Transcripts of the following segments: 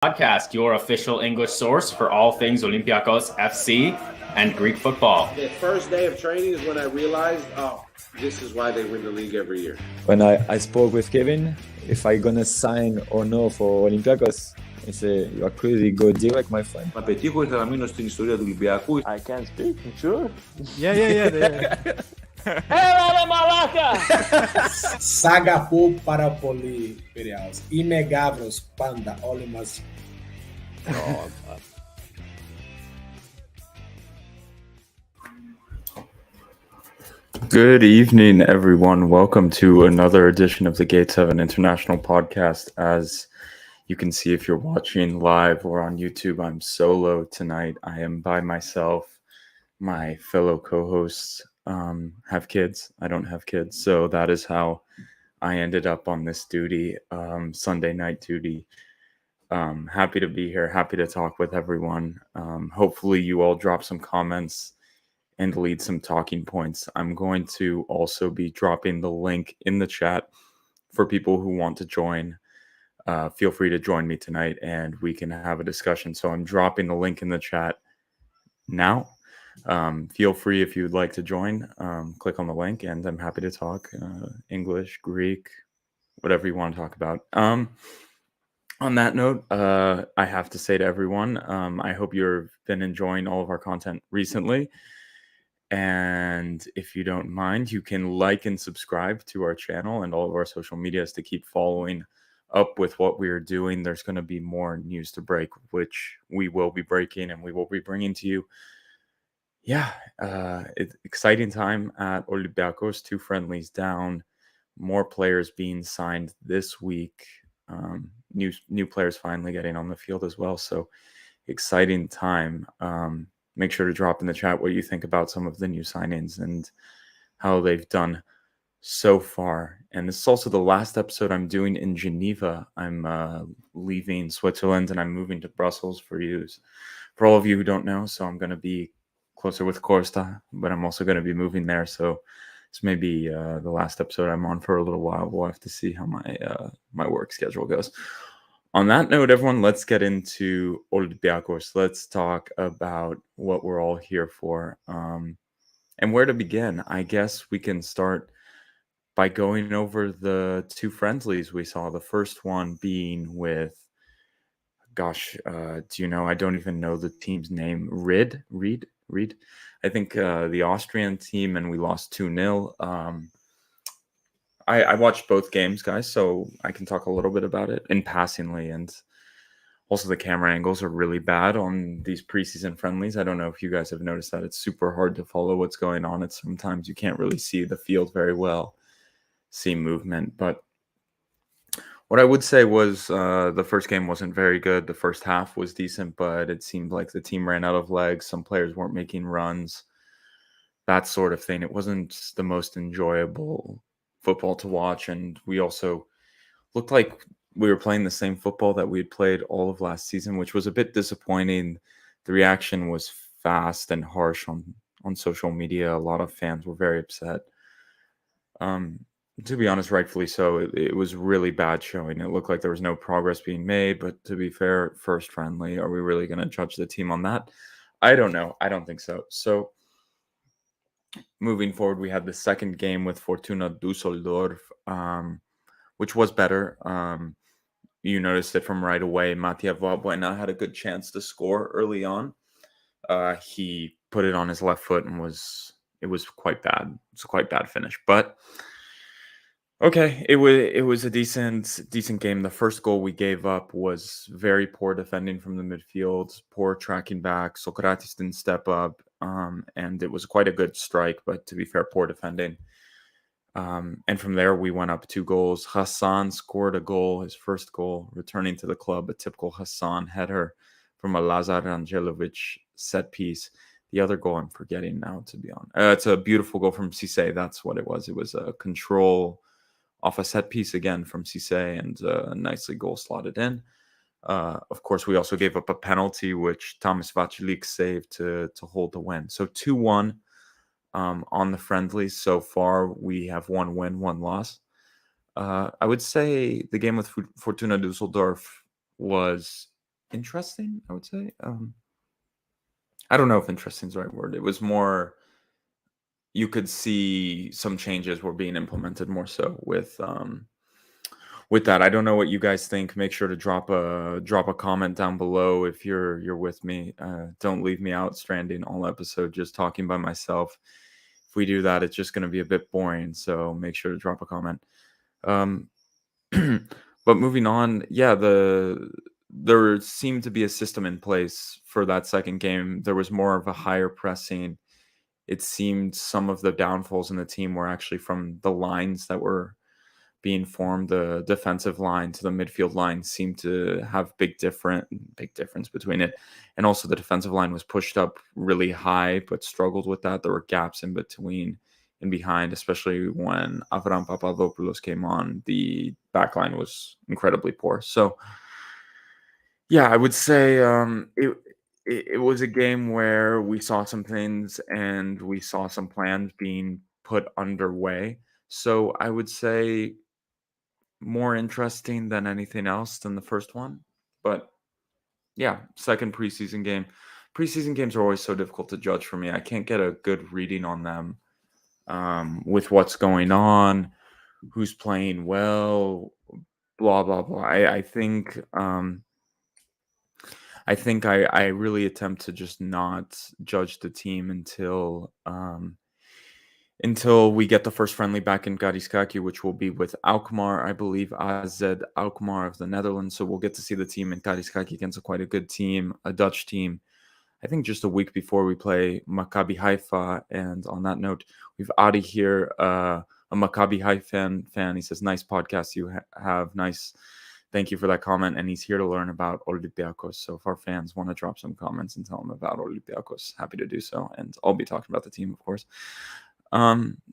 Podcast, your official English source for all things Olympiacos FC and Greek football. The first day of training is when I realized, this is why they win the league every year. When I spoke with Kevin, if I gonna sign or no for Olympiacos, he said, you are crazy, go direct, my friend. Να πετύχω ήθελα να μείνω στην ιστορία του Ολυμπιακού. I can't speak, sure. Yeah. Έλα μαλάκα! Σαγαπώ πάρα πολύ, Πειραιάς. Είμαι Γάβρος πάντα, όλοι μαζί. Good evening, everyone. Welcome to another edition of the Gate 7 International Podcast. As you can see, if you're watching live or on YouTube, I'm solo tonight. I am by myself. My fellow co-hosts have kids. I don't have kids. So that is how I ended up on this duty, Sunday night duty. Happy to be here. Happy to talk with everyone. Hopefully you all drop some comments and lead some talking points. I'm going to also be dropping the link in the chat for people who want to join. Feel free to join me tonight and we can have a discussion. So I'm dropping the link in the chat now. Feel free if you'd like to join, click on the link and I'm happy to talk English, Greek, whatever you want to talk about. On that note, I have to say to everyone, I hope you've been enjoying all of our content recently. And if you don't mind, you can like and subscribe to our channel and all of our social medias to keep following up with what we are doing. There's going to be more news to break, which we will be breaking and we will be bringing to you. Yeah, it's exciting time at Olympiacos, 2 friendlies down, more players being signed this week, new players finally getting on the field as well. So exciting time. Make sure to drop in the chat what you think about some of the new signings and how they've done so far. And this is also the last episode I'm doing in Geneva. I'm leaving Switzerland and I'm moving to Brussels for all of you who don't know. So I'm going to be closer with Costa, but I'm also going to be moving there. So this may be the last episode I'm on for a little while. We'll have to see how my work schedule goes. On that note, everyone, let's get into Olympiacos. Let's talk about what we're all here for and where to begin. I guess we can start by going over the 2 friendlies we saw. The first one being with, do you know? I don't even know the team's name. Ried. I think the Austrian team, and we lost 2-0. I watched both games, guys, so I can talk a little bit about it in passingly. And also the camera angles are really bad on these preseason friendlies. I don't know if you guys have noticed that. It's super hard to follow what's going on. It's sometimes you can't really see the field very well, see movement. But what I would say was the first game wasn't very good. The first half was decent, but it seemed like the team ran out of legs. Some players weren't making runs, that sort of thing. It wasn't the most enjoyable football to watch, and we also looked like we were playing the same football that we had played all of last season, which was a bit disappointing. The reaction was fast and harsh on social media. A lot of fans were very upset. To be honest, rightfully so. It was really bad showing. It looked like there was no progress being made, but to be fair, first friendly, are we really going to judge the team on that? I don't know. I don't think so. So moving forward, we had the second game with Fortuna Dusseldorf, which was better. You noticed it from right away. Mattia Valbuena had a good chance to score early on. He put it on his left foot and it was quite bad. It's a quite bad finish, but okay, it was a decent game. The first goal we gave up was very poor defending from the midfield, poor tracking back. Socrates didn't step up, and it was quite a good strike, but to be fair, poor defending. And from there, we went up 2 goals. Hassan scored a goal, his first goal, returning to the club, a typical Hassan header from a Lazar Angelovic set piece. The other goal I'm forgetting now, to be honest. It's a beautiful goal from Sise. That's what it was. It was a control off a set piece again from Sise and nicely goal slotted in. Of course, we also gave up a penalty, which Sime Vrsaljko saved to hold the win. So 2-1 on the friendlies so far. We have 1 win, 1 loss. I would say the game with Fortuna Dusseldorf was interesting, I would say. I don't know if interesting is the right word. It was more, you could see some changes were being implemented more so with that. I don't know what you guys think. Make sure to drop a comment down below if you're with me. Don't leave me out stranding all episode just talking by myself. If we do that, it's just going to be a bit boring. So make sure to drop a comment. But moving on, yeah, there seemed to be a system in place for that second game. There was more of a higher pressing. It seemed some of the downfalls in the team were actually from the lines that were being formed. The defensive line to the midfield line seemed to have big difference between it. And also the defensive line was pushed up really high, but struggled with that. There were gaps in between and behind, especially when Avram Papadopoulos came on. The back line was incredibly poor. So, yeah, I would say it was a game where we saw some things and we saw some plans being put underway. So I would say more interesting than anything else than the first one. But yeah, second preseason game. Preseason games are always so difficult to judge for me. I can't get a good reading on them with what's going on, who's playing well, blah, blah, blah. I think I really attempt to just not judge the team until we get the first friendly back in Karaiskaki, which will be with Alkmaar, I believe, AZ Alkmaar of the Netherlands. So we'll get to see the team in Karaiskaki against quite a good team, a Dutch team. I think just a week before we play Maccabi Haifa. And on that note, we've Adi here, a Maccabi Haifa fan. He says, nice podcast you have. Nice. Thank you for that comment. And he's here to learn about Olympiacos. So if our fans want to drop some comments and tell them about Olympiacos, happy to do so. And I'll be talking about the team, of course.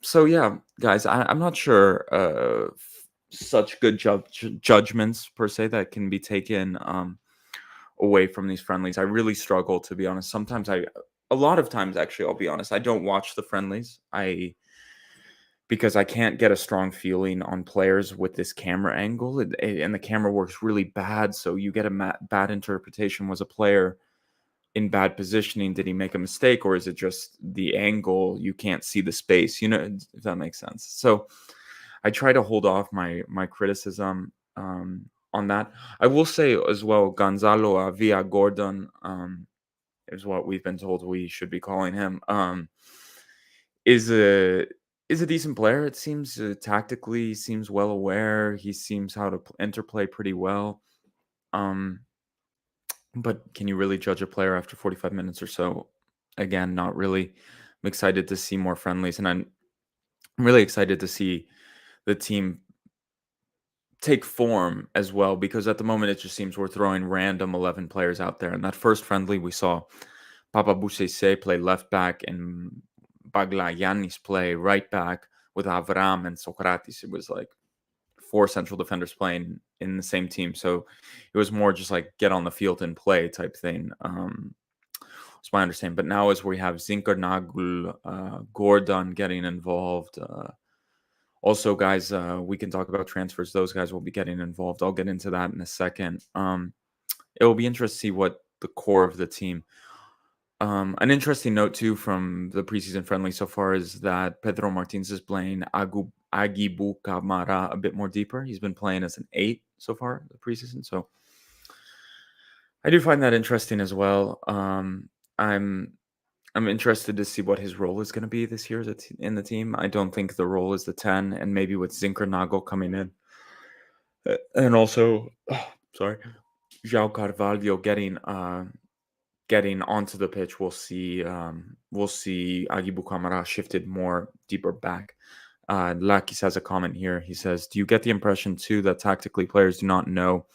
So yeah, guys, I'm not sure such good judgments per se that can be taken away from these friendlies. I really struggle, to be honest. A lot of times actually, I'll be honest, I don't watch the friendlies. Because I can't get a strong feeling on players with this camera angle, and the camera works really bad, so you get a bad interpretation. Was a player in bad positioning? Did he make a mistake, or is it just the angle? You can't see the space, if that makes sense. So I try to hold off my criticism on that. I will say as well, Gonzalo Avia Gordon is what we've been told we should be calling him. Is a decent player. It seems tactically seems well aware. He seems how to interplay pretty well. But can you really judge a player after 45 minutes or so? Again, not really. I'm excited to see more friendlies, and I'm really excited to see the team take form as well, because at the moment it just seems we're throwing random 11 players out there. And that first friendly, we saw Papa Boussese play left back and Baglayanis play right back with Avram and Socrates. It was like 4 central defenders playing in the same team. So it was more just like get on the field and play type thing. That's my understanding. But now as we have Zinkernagel, Gordon getting involved. Also, guys, we can talk about transfers. Those guys will be getting involved. I'll get into that in a second. It will be interesting to see what the core of the team. An interesting note, too, from the preseason friendly so far is that Pedro Martins is playing Aboubakar Kamara a bit more deeper. He's been playing as an 8 so far the preseason. So I do find that interesting as well. I'm interested to see what his role is going to be this year in the team. I don't think the role is the 10, and maybe with Zinkernagel coming in. And also, João Carvalho getting onto the pitch, we'll see Aboubakar Kamara shifted more deeper back. Lakis has a comment here. He says, do you get the impression too that tactically players do not know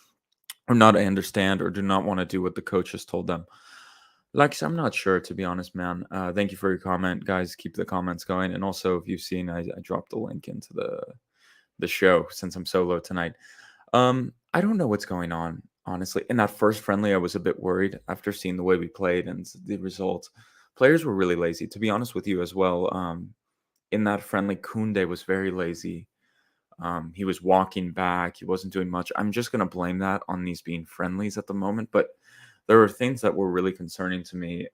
or not understand or do not want to do what the coach has told them? Lakis, I'm not sure, to be honest, man. Thank you for your comment, guys. Keep the comments going. And also, if you've seen, I dropped the link into the show since I'm solo tonight. I don't know what's going on. Honestly, in that first friendly, I was a bit worried after seeing the way we played and the results. Players were really lazy, to be honest with you as well. In that friendly, Koundé was very lazy. He was walking back. He wasn't doing much. I'm just going to blame that on these being friendlies at the moment. But there were things that were really concerning to me,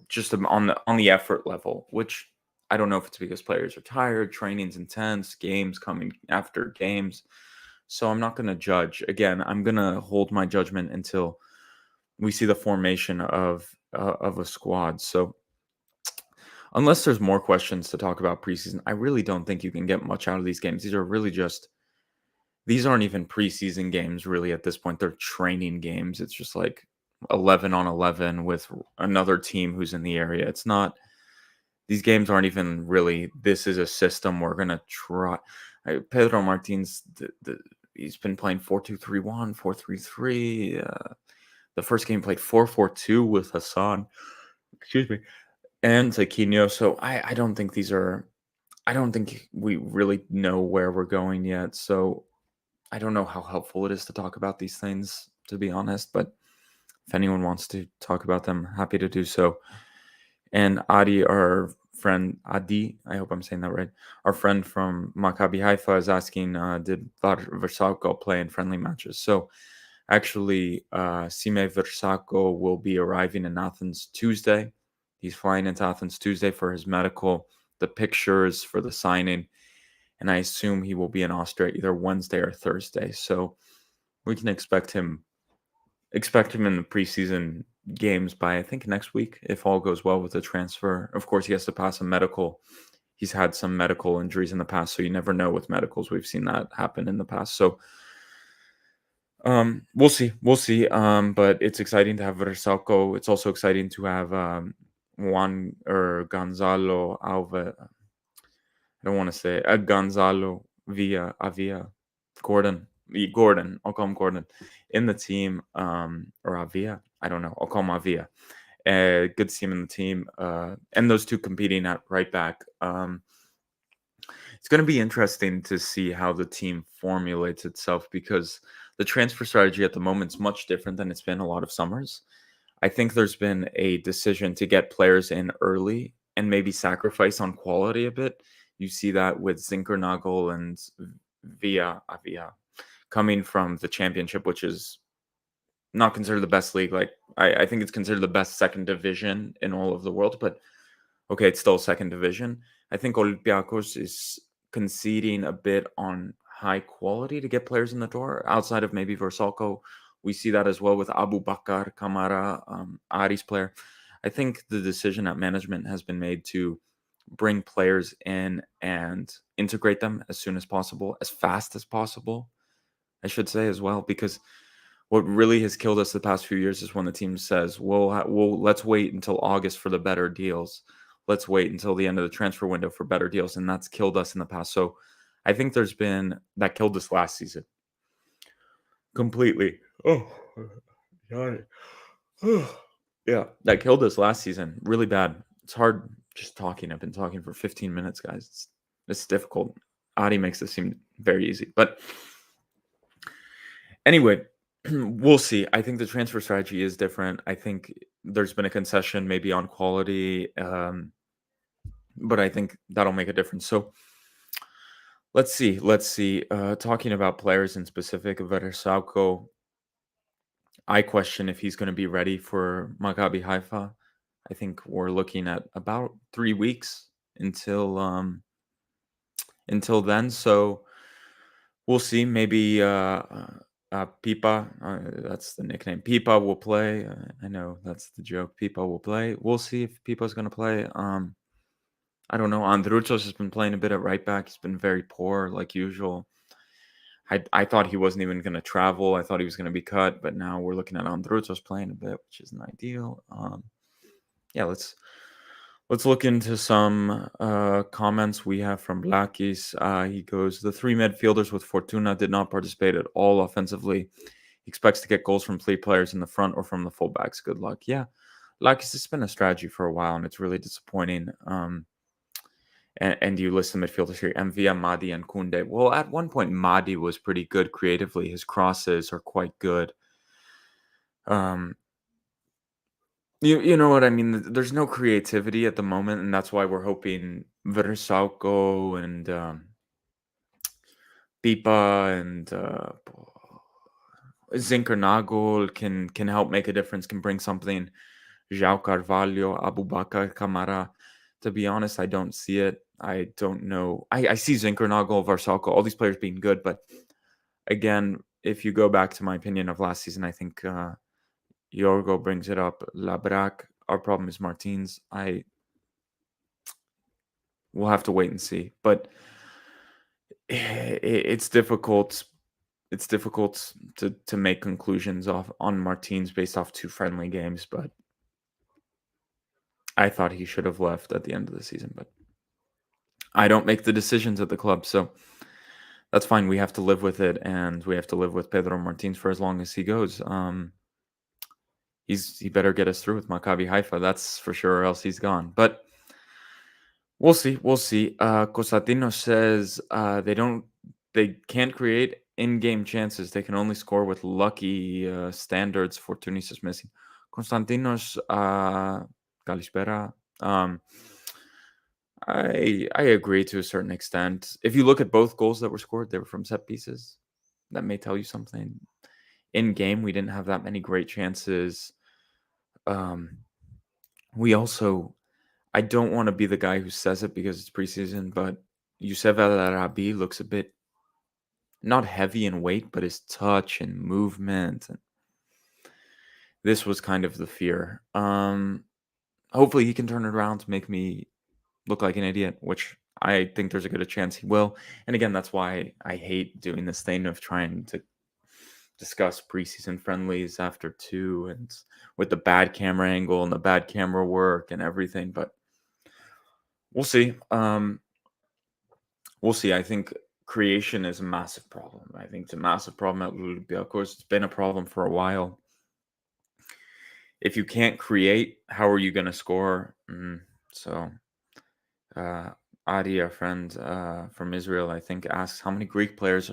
just on the effort level, which I don't know if it's because players are tired, training's intense, games coming after games. So I'm not going to judge. Again, I'm going to hold my judgment until we see the formation of a squad. So unless there's more questions to talk about preseason, I really don't think you can get much out of these games. These aren't even preseason games really at this point. They're training games. It's just like 11 on 11 with another team who's in the area. It's not, these games aren't even really, this is a system we're going to try. Pedro Martins, he's been playing 4-2-3-1, 4-3-3. The first game played 4-4-2 with Hassan. Excuse me. And Taquinho. So I don't think I don't think we really know where we're going yet. So I don't know how helpful it is to talk about these things, to be honest. But if anyone wants to talk about them, happy to do so. And Adi, our friend, I hope I'm saying that right. Our friend from Maccabi Haifa is asking, did Vrsaljko play in friendly matches? So actually, Sime Vrsaljko will be arriving in Athens Tuesday. He's flying into Athens Tuesday for his medical, the pictures for the signing, and I assume he will be in Austria either Wednesday or Thursday. So we can expect him in the preseason games by, I think, next week, if all goes well with the transfer. Of course, he has to pass a medical. He's had some medical injuries in the past, so you never know with medicals. We've seen that happen in the past. So we'll see. But it's exciting to have Vrsaljko. It's also exciting to have Juan or Gonzalo Alva. I don't want to say Gonzalo Avia Gordon. I'll call him Gordon in the team, or Avia. I don't know. I'll call him Avia. Good to see him in the team, and those two competing at right back. It's going to be interesting to see how the team formulates itself, because the transfer strategy at the moment is much different than it's been a lot of summers. I think there's been a decision to get players in early and maybe sacrifice on quality a bit. You see that with Zinkernagel and Avia coming from the championship, which is not considered the best league. Like I think it's considered the best second division in all of the world, but okay, it's still second division. I think Olympiacos is conceding a bit on high quality to get players in the door outside of maybe Vrsaljko. We see that as well with Aboubakar Kamara, Ari's player. I think the decision at management has been made to bring players in and integrate them as soon as possible, as fast as possible, I should say as well, because what really has killed us the past few years is when the team says, well, let's wait until August for the better deals. Let's wait until the end of the transfer window for better deals. And that's killed us in the past. So I think that killed us last season. Completely. Oh, yeah, that killed us last season. Really bad. It's hard just talking. I've been talking for 15 minutes, guys. It's difficult. Adi makes this seem very easy. But anyway, we'll see. I think the transfer strategy is different. I think there's been a concession maybe on quality, but I think that'll make a difference. So let's see. Talking about players in specific, Vrsaljko, I question if he's going to be ready for Maccabi Haifa. I think we're looking at about 3 weeks until then. So we'll see. Maybe Pipa, that's the nickname. Pipa will play. I know that's the joke. Pipa will play. We'll see if Pipa's going to play. I don't know. Androuchos has been playing a bit at right back. He's been very poor, like usual. I thought he wasn't even going to travel. I thought he was going to be cut, but now we're looking at Androuchos playing a bit, which isn't ideal. Yeah, let's look into some comments we have from Lakis. He goes, the three midfielders with Fortuna did not participate at all offensively. He expects to get goals from 3 players in the front or from the fullbacks. Good luck. Yeah, Lakis, it's been a strategy for a while, and it's really disappointing. And you list the midfielders here, Mvia, Madi, and Kunde. Well, at one point, Madi was pretty good creatively. His crosses are quite good. You know what I mean? There's no creativity at the moment, and that's why we're hoping Vrsaljko and Pipa and Zinkernagel can help make a difference, can bring something. João Carvalho, Aboubakar Kamara. To be honest, I don't see it. I don't know. I see Zinkernagel, Vrsaljko, all these players being good, but again, if you go back to my opinion of last season, I think Yorgo brings it up. Labrak, our problem is Martins. We'll have to wait and see, but it's difficult. It's difficult to make conclusions on Martins based off 2 friendly games, but I thought he should have left at the end of the season, but I don't make the decisions at the club, so that's fine. We have to live with it, and we have to live with Pedro Martins for as long as he goes. He better get us through with Maccabi Haifa, that's for sure, or else he's gone. But we'll see. We'll see. Cosatino says they can't create in-game chances. They can only score with lucky standards. Fortunis is missing. Konstantinos Kalispera. I agree to a certain extent. If you look at both goals that were scored, they were from set pieces. That may tell you something. In game, we didn't have that many great chances. We also, I don't want to be the guy who says it because it's preseason, but Youssef El Arabi looks a bit not heavy in weight, but his touch and movement. And this was kind of the fear. Hopefully he can turn it around to make me look like an idiot, which I think there's a good chance he will. And again, that's why I hate doing this thing of trying to discuss preseason friendlies after 2 and with the bad camera angle and the bad camera work and everything. But we'll see. We'll see. I think creation is a massive problem. I think it's a massive problem at Olympiacos. It's been a problem for a while. If you can't create, how are you going to score? So Adi, our friend from Israel, I think, asks how many Greek players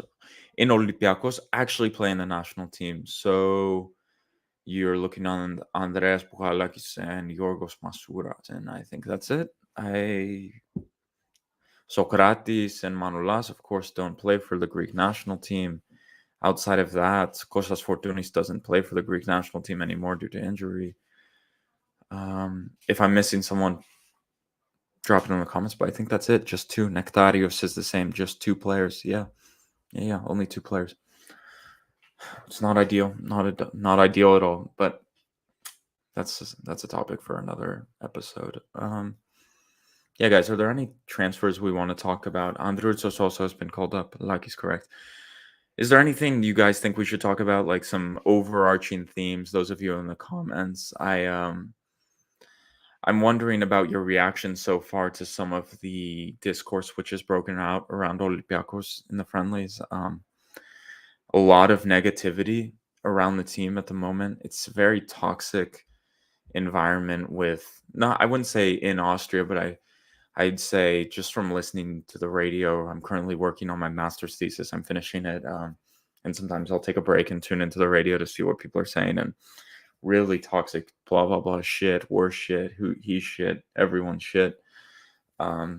in Olympiacos actually play in the national team. So you're looking on Andreas Bouchalakis and Yorgos Masouras, and I think that's it. Socrates and Manoulas, of course, don't play for the Greek national team. Outside of that, Kostas Fortounis doesn't play for the Greek national team anymore due to injury. If I'm missing someone, drop it in the comments, but I think that's it. Just 2. Nectarios is the same. Just 2 players. Yeah, only 2 players. It's not ideal. Not ideal at all, but that's a topic for another episode. Yeah, guys, are there any transfers we want to talk about? Andrus also has been called up. Like he's correct. Is there anything you guys think we should talk about, like some overarching themes? Those of you in the comments, I'm wondering about your reaction so far to some of the discourse which is broken out around Olympiacos in the friendlies. A lot of negativity around the team at the moment. It's a very toxic environment with, I wouldn't say in Austria, but I'd say just from listening to the radio. I'm currently working on my master's thesis. I'm finishing it. And sometimes I'll take a break and tune into the radio to see what people are saying. And really toxic, blah, blah, blah shit, worse shit, he shit, everyone shit. I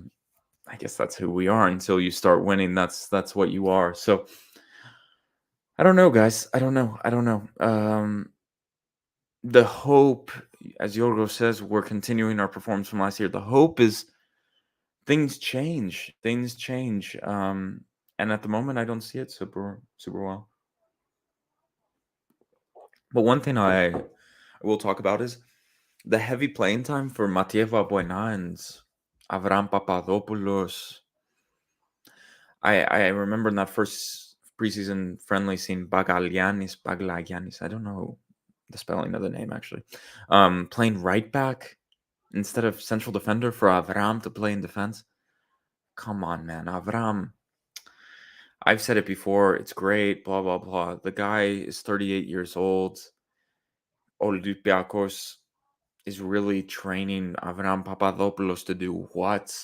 guess that's who we are until you start winning. That's what you are. So I don't know, guys. I don't know. The hope, as Yorgo says, we're continuing our performance from last year. The hope is things change. And at the moment, I don't see it super well. But one thing I will talk about is the heavy playing time for Mateva Buena and Avram Papadopoulos. I remember in that first preseason friendly scene, Baglagianis, I don't know the spelling of the name actually, playing right back instead of central defender for Avram to play in defense. Come on, man. Avram, I've said it before, it's great, blah, blah, blah. The guy is 38 years old. Olympiacos is really training Avram Papadopoulos to do what?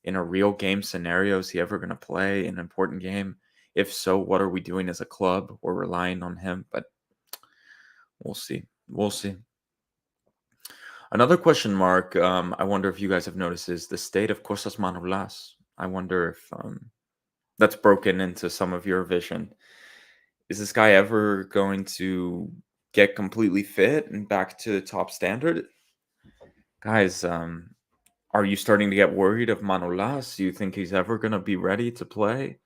In a real game scenario, is he ever going to play an important game? If so, what are we doing as a club? We're relying on him, but we'll see. Another question mark, I wonder if you guys have noticed, is the state of Kostas Manoulas. I wonder if that's broken into some of your vision. Is this guy ever going to get completely fit and back to top standard? Guys, are you starting to get worried of Manolas? Do you think he's ever going to be ready to play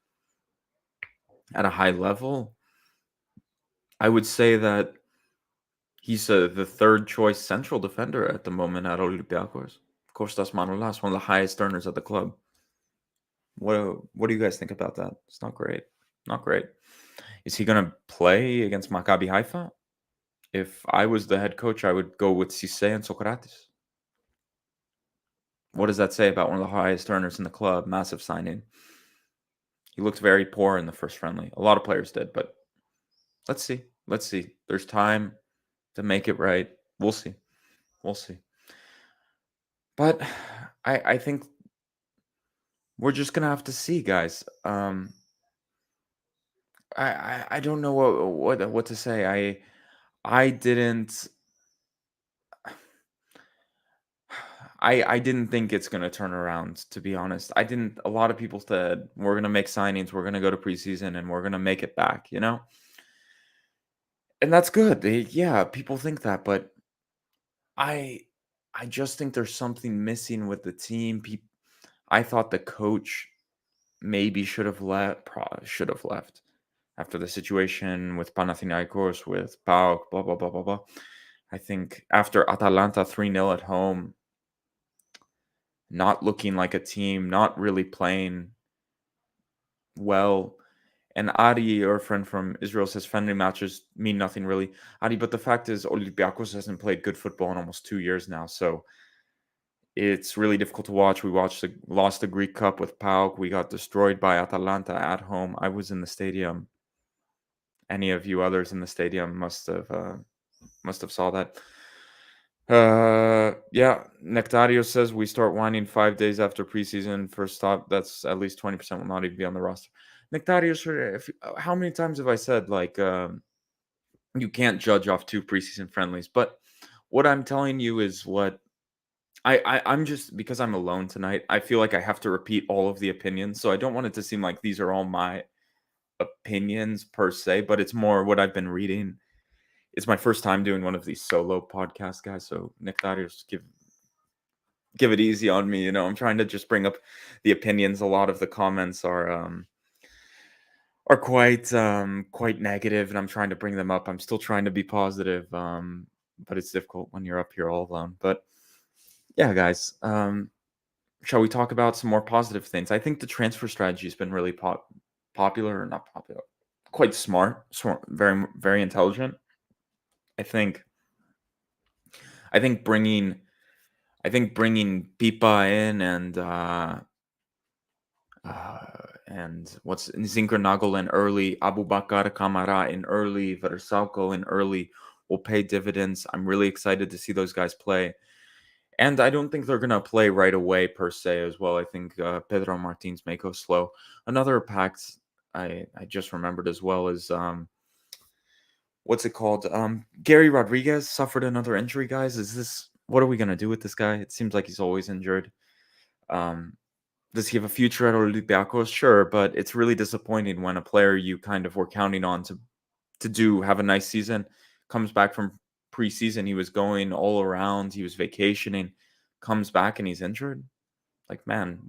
at a high level? I would say that he's the third choice central defender at the moment at Olympiacos. Kostas Manolas, one of the highest earners at the club. What do you guys think about that? It's not great. Not great. Is he going to play against Maccabi Haifa? If I was the head coach, I would go with Cisse and Socrates. What does that say about one of the highest earners in the club? Massive signing. He looked very poor in the first friendly. A lot of players did, but let's see. Let's see. There's time to make it right. We'll see. We'll see. But I think we're just gonna have to see, guys. I don't know what to say. I didn't think it's gonna turn around, to be honest. A lot of people said we're gonna make signings, we're gonna go to preseason, and we're gonna make it back, you know? And that's good. Yeah, people think that, but I just think there's something missing with the team. I thought the coach maybe should have left after the situation with Panathinaikos, with PAOK, blah, blah, blah, blah, blah. I think after Atalanta 3-0 at home, not looking like a team, not really playing well. And Adi, our friend from Israel, says friendly matches mean nothing really. Adi, but the fact is Olympiacos hasn't played good football in almost 2 years now. So it's really difficult to watch. We lost the Greek Cup with PAOK. We got destroyed by Atalanta at home. I was in the stadium. Any of you others in the stadium must have saw that. Yeah, Nectario says we start whining 5 days after preseason. First stop, that's at least 20% will not even be on the roster. Nectario, how many times have I said, like, you can't judge off 2 preseason friendlies? But what I'm telling you is what I'm just, because I'm alone tonight, I feel like I have to repeat all of the opinions. So I don't want it to seem like these are all my opinions per se, but it's more what I've been reading. It's my first time doing one of these solo podcasts, guys. So Nectarios, give it easy on me. You know, I'm trying to just bring up the opinions. A lot of the comments are quite negative, and I'm trying to bring them up. I'm still trying to be positive, but it's difficult when you're up here all alone. But yeah, guys, shall we talk about some more positive things? I think the transfer strategy has been really popular, or not popular, quite smart, very, very intelligent. I think bringing Pipa in and what's Zinkernagel in early, Aboubakar Kamara in early, Vrsaljko in early will pay dividends. I'm really excited to see those guys play. And I don't think they're going to play right away per se as well. I think Pedro Martins may go slow. Another pact I just remembered as well is what's it called? Gary Rodriguez suffered another injury, guys. What are we going to do with this guy? It seems like he's always injured. Does he have a future at Olympiacos? Sure, but it's really disappointing when a player you kind of were counting on to have a nice season comes back from preseason. He was going all around. He was vacationing, comes back and he's injured. Like, man,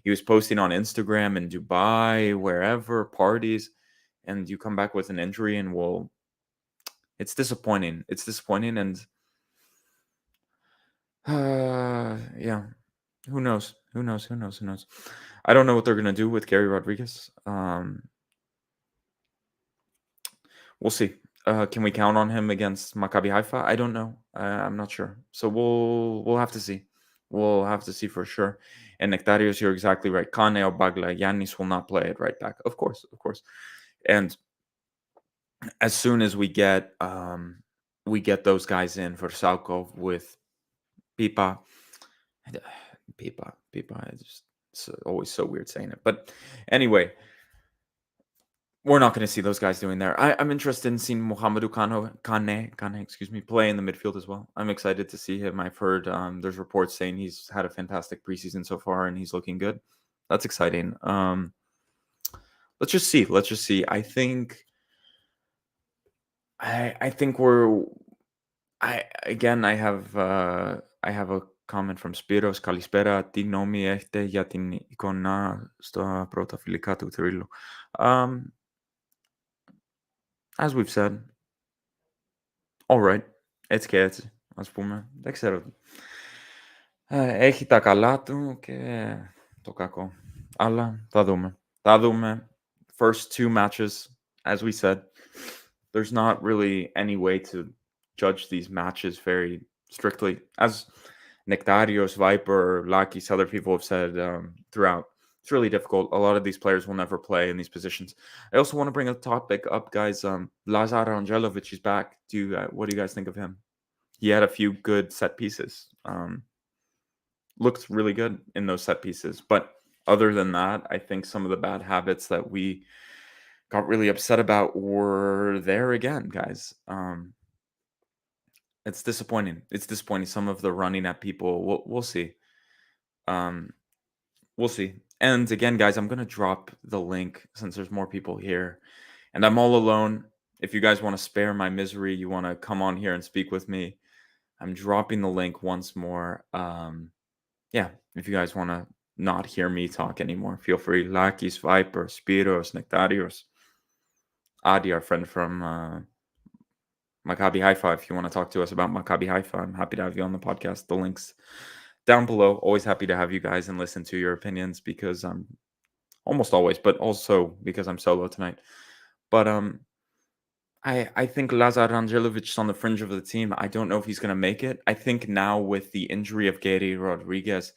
he was posting on Instagram in Dubai, wherever, parties, and you come back with an injury and it's disappointing. It's disappointing, and yeah, who knows? Who knows? I don't know what they're gonna do with Gary Rodriguez. We'll see. Can we count on him against Maccabi Haifa? I don't know. I'm not sure. So we'll have to see. We'll have to see for sure. And Nectarios, you're exactly right. Kane or Bagla, Yannis will not play it right back. Of course. And as soon as we get those guys in for Vrsaljko with Pipa. It's always so weird saying it. But anyway, we're not going to see those guys doing there. I'm interested in seeing Mohamedou Kane, play in the midfield as well. I'm excited to see him. I've heard there's reports saying he's had a fantastic preseason so far and he's looking good. That's exciting. let's just see. Let's just see. I think we're. I have a comment from Spiros. Kalispera. Τι γνώμη έχετε για την εικόνα στα πρώτα φιλικά του θρύλου? As we've said, all right. Έτσι και έτσι, ας πούμε. Δεν ξέρω. Έχει τα καλά του και το κακό. Αλλά θα δούμε. Θα δούμε. First 2 matches, as we said, there's not really any way to judge these matches very strictly. As Nectarios, Viper, Lakis, other people have said throughout, it's really difficult. A lot of these players will never play in these positions. I also want to bring a topic up, guys. Lazar Angelovic is back. What do you guys think of him? He had a few good set pieces. Looked really good in those set pieces. But other than that, I think some of the bad habits that we got really upset about were there again, guys. It's disappointing. It's disappointing. Some of the running at people. We'll see. We'll see. And again, guys, I'm going to drop the link since there's more people here. And I'm all alone. If you guys want to spare my misery, you want to come on here and speak with me, I'm dropping the link once more. Yeah, if you guys want to not hear me talk anymore, feel free. Lakis, Viper, Spiros, Nectarios, Adi, our friend from Maccabi Haifa. If you want to talk to us about Maccabi Haifa, I'm happy to have you on the podcast. The link's down below. Always happy to have you guys and listen to your opinions because I'm almost always, but also because I'm solo tonight. But I think Lazar Angelovic is on the fringe of the team. I don't know if he's going to make it. I think now with the injury of Gary Rodriguez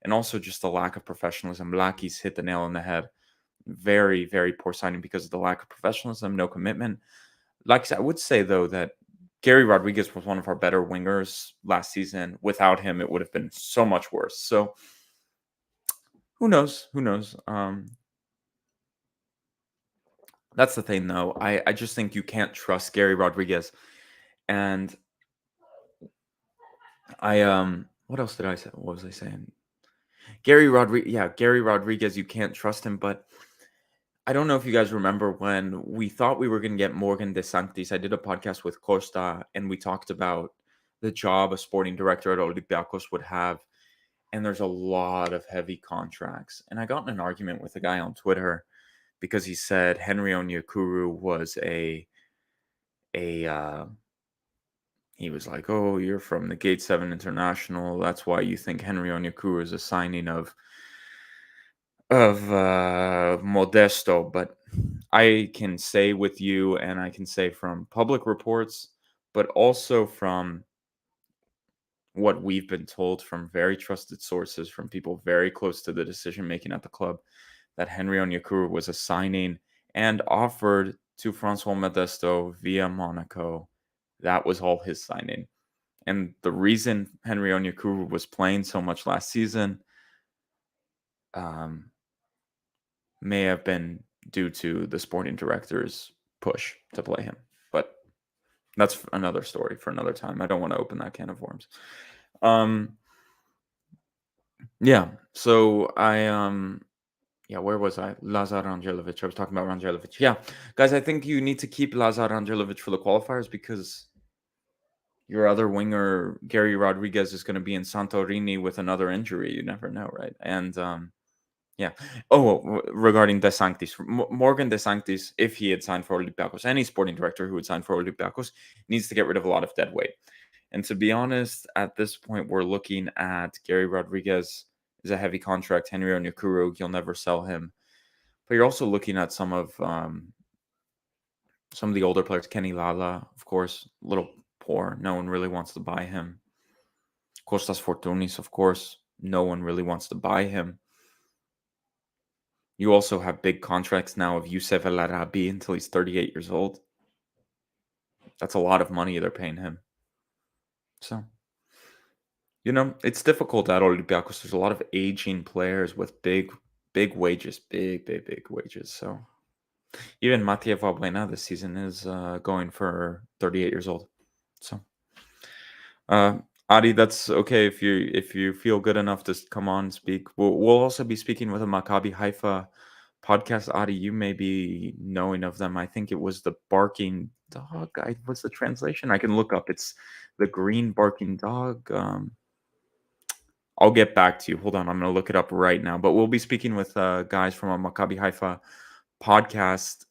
and also just the lack of professionalism, Lakis hit the nail on the head. Very, very poor signing because of the lack of professionalism, no commitment. Like I would say, though, that Gary Rodriguez was one of our better wingers last season. Without him, it would have been so much worse. So who knows? Who knows? That's the thing, though. I just think you can't trust Gary Rodriguez. And what else did I say? What was I saying? Gary Rodriguez, you can't trust him. But I don't know if you guys remember when we thought we were going to get Morgan De Sanctis. I did a podcast with Costa, and we talked about the job a sporting director at Olympiacos would have. And there's a lot of heavy contracts. And I got in an argument with a guy on Twitter because he said Henry Onyekuru was he was like, oh, you're from the Gate 7 International. That's why you think Henry Onyekuru is a signing of Modesto. But I can say with you, and I can say from public reports, but also from what we've been told from very trusted sources, from people very close to the decision-making at the club, that Henry Onyekuru was a signing and offered to Francois Modesto via Monaco. That was all his signing. And the reason Henry Onyekuru was playing so much last season may have been due to the sporting director's push to play him. But that's another story for another time. I don't want to open that can of worms. Yeah, so where was I? Lazar Angelovic. I was talking about Angelovic. Yeah, guys, I think you need to keep Lazar Angelovic for the qualifiers because your other winger, Gary Rodriguez, is going to be in Santorini with another injury. You never know, right? And yeah. Oh, regarding De Sanctis, Morgan De Sanctis, if he had signed for Olympiacos, any sporting director who would sign for Olympiacos needs to get rid of a lot of dead weight. And to be honest, at this point, we're looking at Gary Rodriguez is a heavy contract. Henry Onyekuru, you'll never sell him. But you're also looking at some of the older players. Kenny Lala, of course, a little poor. No one really wants to buy him. Kostas Fortounis, of course, no one really wants to buy him. You also have big contracts now of Youssef El Arabi until he's 38 years old. That's a lot of money they're paying him. So, it's difficult at Olympiacos. There's a lot of aging players with big wages, big wages. So, even Mathieu Valbuena this season is going for 38 years old. So, Adi, that's okay if you feel good enough to come on and speak. We'll also be speaking with a Maccabi Haifa podcast, Adi, you may be knowing of them. I think it was the barking dog. What's the translation? I can look up. It's the green barking dog. I'll get back to you. Hold on. I'm going to look it up right now. But we'll be speaking with guys from a Maccabi Haifa podcast.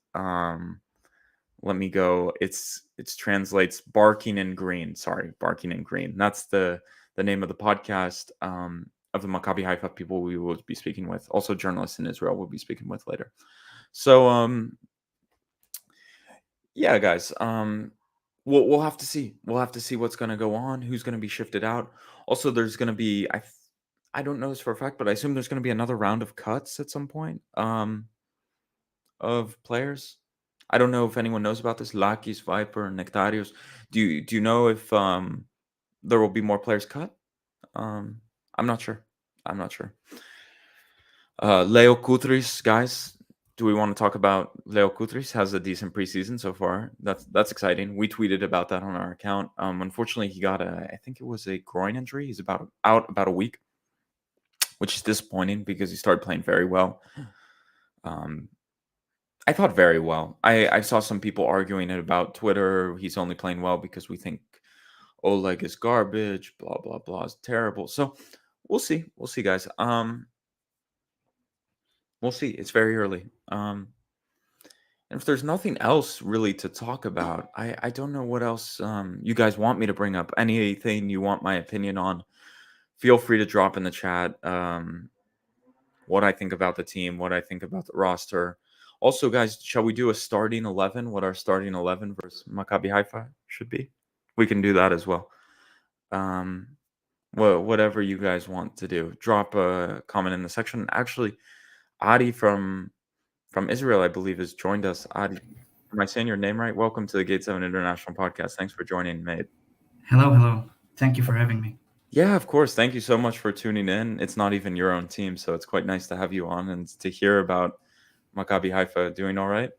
Let me go. It translates barking in green. Sorry, barking in green. That's the name of the podcast. Of the Maccabi Haifa people we will be speaking with. Also journalists in Israel we'll be speaking with later. So, yeah, guys, we'll have to see. We'll have to see what's going to go on, who's going to be shifted out. Also, there's going to be, I don't know this for a fact, but I assume there's going to be another round of cuts at some point of players. I don't know if anyone knows about this. Lakis, Viper, Nectarios. Do you know if there will be more players cut? I'm not sure. Leo Kutris, guys. Do we want to talk about Leo Kutris? Has a decent preseason so far. That's exciting. We tweeted about that on our account. Unfortunately, he got I think it was a groin injury. He's out about a week, which is disappointing because he started playing very well. I thought very well. I saw some people arguing it about Twitter. He's only playing well because we think Oleg is garbage. Blah blah blah is terrible. So. We'll see, guys. We'll see. It's very early. And if there's nothing else really to talk about, I don't know what else you guys want me to bring up. Anything you want my opinion on, feel free to drop in the chat. What I think about the team, what I think about the roster. Also, guys, shall we do a starting 11? What our starting 11 versus Maccabi Haifa should be? We can do that as well. Whatever you guys want to do, drop a comment in the section. Actually, Adi from Israel, I believe, has joined us. Adi, am I saying your name right? Welcome to the Gate 7 International Podcast. Thanks for joining, mate. Hello. Thank you for having me. Yeah, of course. Thank you so much for tuning in. It's not even your own team, so it's quite nice to have you on and to hear about Maccabi Haifa doing all right.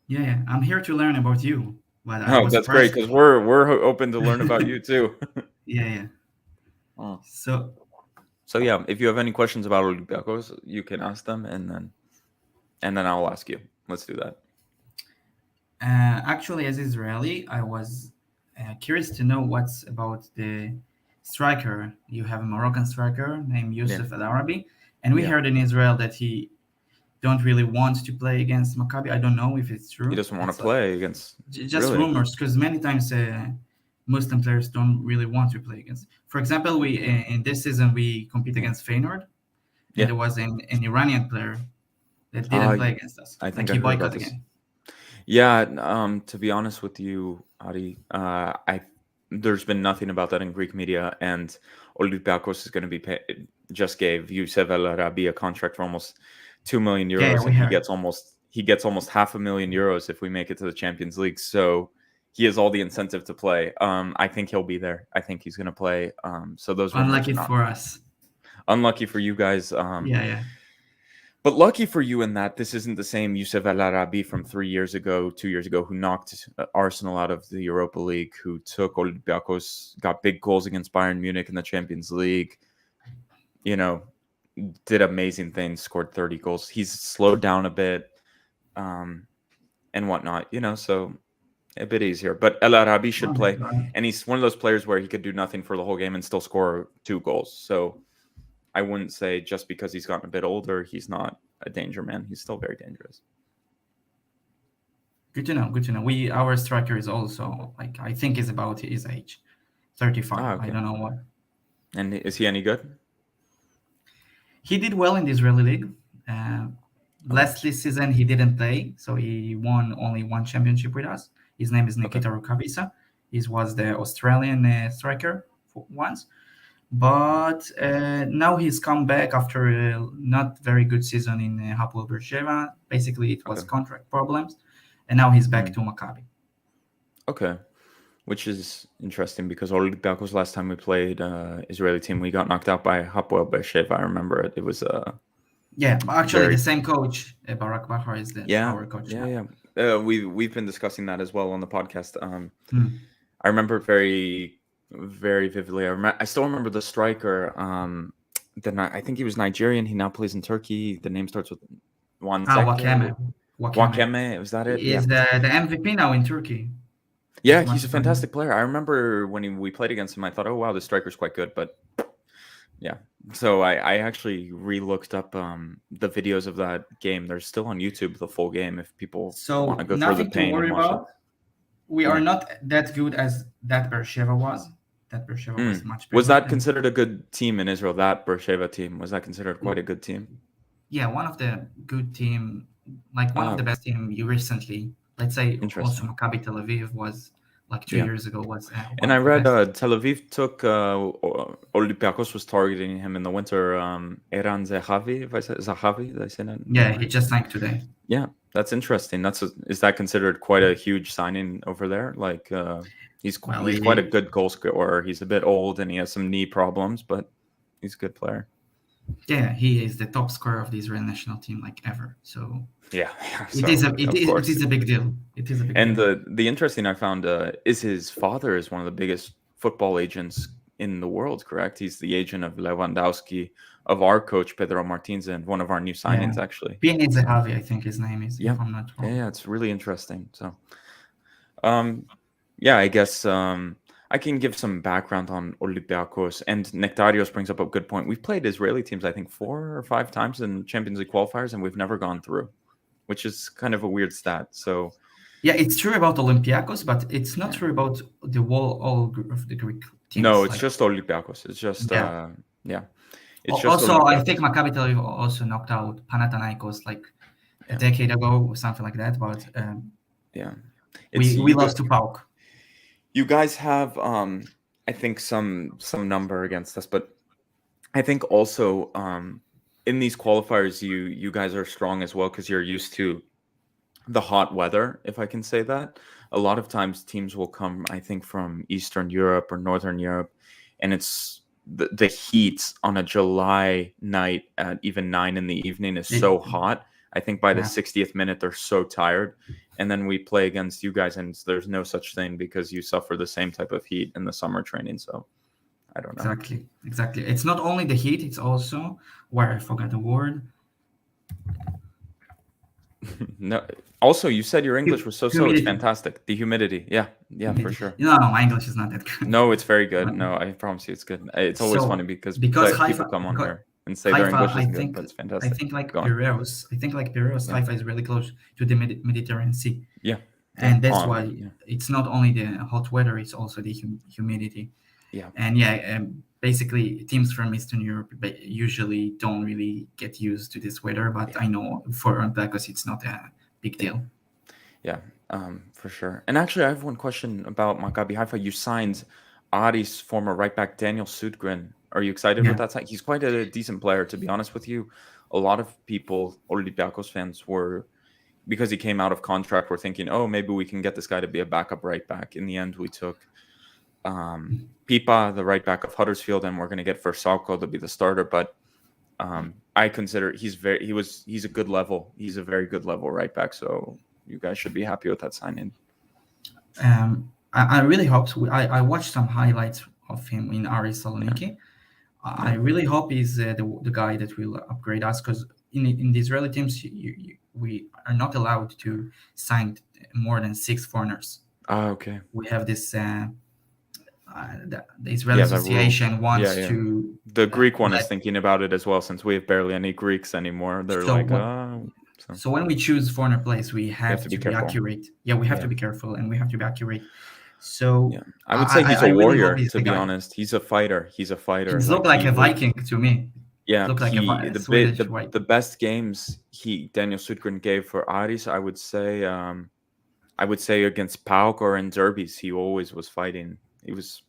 Yeah. I'm here to learn about you. But that's great because we're open to learn about you too. Yeah. Oh. So yeah, if you have any questions about Olympiacos, you can ask them, and then I'll ask you. Let's do that. Actually, as Israeli, I was curious to know what's about the striker. You have a Moroccan striker named Youssef El Arabi, and we heard in Israel that he don't really want to play against Maccabi. I don't know if it's true. He doesn't want to play against. Just rumors, because many times Muslim players don't really want to play against. For example, we in this season we compete against Feyenoord. And there was an Iranian player that didn't play against us. I think he boycotted again. Yeah, to be honest with you, Adi, there's been nothing about that in Greek media, and Olympiacos is going to be just gave Youssef El Arabi a contract for almost 2 million euros, and he gets almost €500,000 if we make it to the Champions League. So he has all the incentive to play. I think he'll be there. I think he's going to play. So those unlucky for us. Unlucky for you guys. Yeah. But lucky for you in that this isn't the same Youssef El Arabi from 2 years ago, who knocked Arsenal out of the Europa League, who took Olympiacos, got big goals against Bayern Munich in the Champions League, did amazing things, scored 30 goals. He's slowed down a bit and whatnot, so a bit easier. But El Arabi should play, and he's one of those players where he could do nothing for the whole game and still score 2 goals. So I wouldn't say just because he's gotten a bit older, he's not a danger man. He's still very dangerous. Good to know. Our striker is also, I think is about his age, 35. Okay. I don't know what. And is he any good? He did well in the Israeli league. Last season he didn't play, so he won only one championship with us. His name is Nikita Rukavisa. He was the Australian striker for once. But now he's come back after a not very good season in Hapoel Beersheva. Basically, it was contract problems, and now he's back to Maccabi. Okay, which is interesting because Olympiacos last time we played Israeli team, we got knocked out by Hapoel Beersheva. I remember it. It was actually the same coach, Barak Bahar, is our coach. Yeah. We've been discussing that as well on the podcast. I remember very, very vividly. I still remember the striker. I think he was Nigerian. He now plays in Turkey. The name starts with Wakeme. Wakeme, was that it? He is the MVP now in Turkey. Yeah, He's he's a much fantastic player. I remember when we played against him, I thought, oh, wow, the striker's quite good. But yeah, so I actually re-looked up the videos of that game. They're still on YouTube, the full game, if people So want to go through the nothing to pain worry and watch about. We are not that good as that Beersheva was. That Beersheva was much better. Was that considered a good team in Israel, that Beersheva team? Was that considered quite a good team? Yeah, one of the good team, like one of the best team you recently, let's say also Maccabi Tel Aviv was like 2 years ago was. And I read Tel Aviv took Olympiacos was targeting him in the winter. Eran Zahavi, if I say Zahavi, did I say that? Yeah, he just signed today. Yeah, that's interesting. Is that considered quite a huge signing over there? Like he's quite a good goal scorer. He's a bit old and he has some knee problems, but he's a good player. Yeah, he is the top scorer of the Israeli national team like ever. So yeah, it is a big deal. It is a big deal. And the interesting I found is his father is one of the biggest football agents in the world. Correct? He's the agent of Lewandowski, of our coach Pedro Martins, and one of our new signings actually. Pini Zahavi, I think his name is. Yeah, if I'm not wrong. Yeah, it's really interesting. So, yeah, I guess I can give some background on Olympiacos, and Nectarios brings up a good point. We've played Israeli teams, I think, 4 or 5 times in Champions League qualifiers, and we've never gone through, which is kind of a weird stat. So, yeah, it's true about Olympiacos, but it's not true about the all of the Greek teams. No, it's just Olympiacos. It's just It's just also, I think Maccabi Tel Aviv also knocked out Panathinaikos like a decade ago or something like that. But we lost to PAOK. You guys have, I think, some number against us, but I think also in these qualifiers, you guys are strong as well because you're used to the hot weather, if I can say that. A lot of times teams will come, I think, from Eastern Europe or Northern Europe, and it's the heat on a July night at even 9 in the evening is so hot. I think by the 60th minute, they're so tired. And then we play against you guys, and there's no such thing because you suffer the same type of heat in the summer training. So I don't know. Exactly. It's not only the heat, it's also where I forgot the word. No. Also, you said your English was so it's fantastic. The humidity. Yeah, for sure. No, my English is not that good. No, it's very good. No, I promise you it's good. It's always funny because people come on here and say their English is good, but it's fantastic. I think like Piraeus, Haifa is really close to the Mediterranean Sea. Yeah. And that's why it's not only the hot weather, it's also the humidity. Yeah. And basically teams from Eastern Europe usually don't really get used to this weather, but I know for Olympiacos it's not a big deal. Yeah, for sure. And actually I have one question about Maccabi Haifa. You signed Ari's former right back Daniel Sudgren. Are you excited with that sign? He's quite a decent player, to be honest with you. A lot of people, Olympiacos fans, were, because he came out of contract, were thinking, oh, maybe we can get this guy to be a backup right back. In the end, we took Pipa, the right back of Huddersfield, and we're going to get Vrsaljko to be the starter. But I consider he's a good level. He's a very good level right back. So you guys should be happy with that signing. I really hope so. I watched some highlights of him in Ari Saloniki. I really hope he's the guy that will upgrade us, because in the Israeli teams we are not allowed to sign more than 6 foreigners. Okay. We have this. The Israeli Association wants to. The Greek one is thinking about it as well, since we have barely any Greeks anymore. They're So when we choose foreigner players, we have to be accurate. Yeah, we have to be careful, and we have to be accurate. So I would say he's a warrior, to be honest. He's a fighter. He looks like a Viking to me. Yeah, like the best games Daniel Sudgren gave for Aris, I would say against PAOK or in derbies, he always was fighting. He was,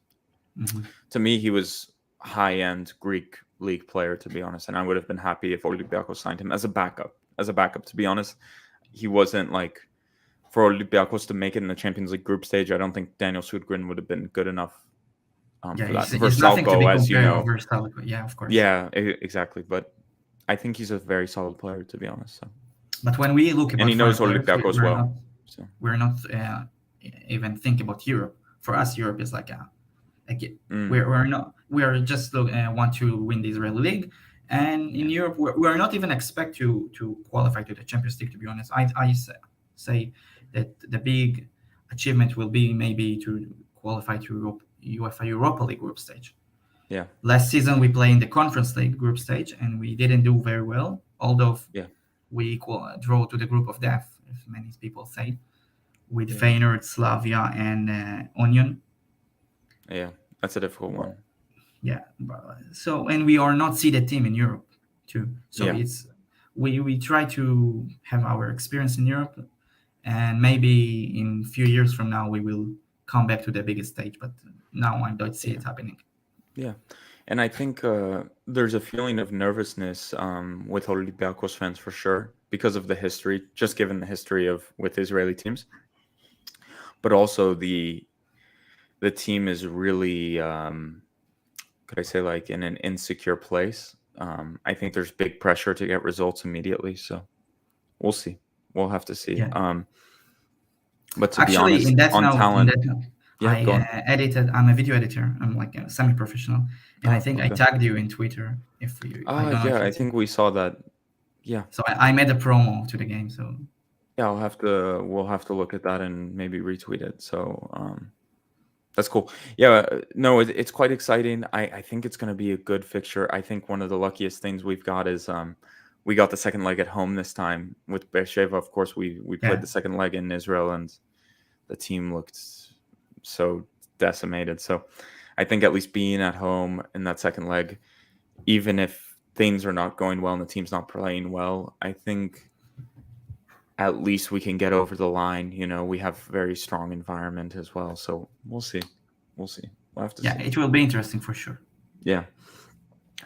to me, he was high-end Greek league player, to be honest. And I would have been happy if Olympiacos signed him as a backup. To be honest, he wasn't like, for Olympiacos to make it in the Champions League group stage, I don't think Daniel Sudgren would have been good enough for that. Vrsaljko, as you know. Yeah, of course. Yeah, exactly. But I think he's a very solid player, to be honest. So. But when we look at and he knows Olympiacos well. We're not even thinking about Europe. For us, Europe is like we are just want to win the Israeli league, And in Europe, we're not even expect to qualify to the Champions League. To be honest, I say that the big achievement will be maybe to qualify to UEFA Europa League group stage. Yeah. Last season we played in the Conference League group stage and we didn't do very well. Although we draw to the group of death, as many people say, with Feyenoord, Slavia, and Union. Yeah, that's a difficult one. Yeah, so and we are not seeded team in Europe too. So it's we try to have our experience in Europe, and maybe in a few years from now we will come back to the biggest stage. But now I don't see it happening. Yeah, and I think there's a feeling of nervousness with Olympiacos fans for sure because of the history, just given the history with Israeli teams, but also the team is really. Could I say like in an insecure place? I think there's big pressure to get results immediately. So we'll see. We'll have to see. Yeah. But to actually, be honest, talent, I'm a video editor. I'm like a semi-professional, and I think I tagged you in Twitter. If you, I think we saw that. Yeah. So I made a promo to the game. So yeah, we'll have to look at that and maybe retweet it. So that's cool. Yeah, no, it's quite exciting. I think it's going to be a good fixture. I think one of the luckiest things we've got is we got the second leg at home this time with Beersheva. Of course, we played the second leg in Israel, and the team looked so decimated. So I think at least being at home in that second leg, even if things are not going well and the team's not playing well, I think at least we can get over the line. You know, we have very strong environment as well. So we'll see. We'll have to see. Yeah, it will be interesting for sure. Yeah.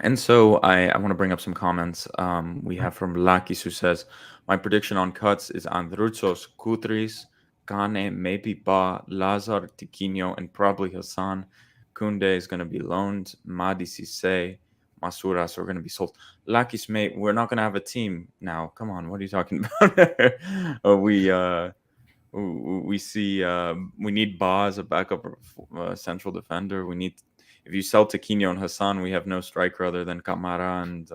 And so I want to bring up some comments. We have from Lakis who says, my prediction on cuts is Androutsos, Koutris, Kane, maybe Ba, Lazar, Tiquinho, and probably Hassan. Koundé is going to be loaned. Madi Cisse, Masouras are going to be sold. Lakis, mate, we're not going to have a team now. Come on, what are you talking about? We see we need Ba as a backup central defender. If you sell Tiquinho and Hassan, we have no striker other than Kamara, and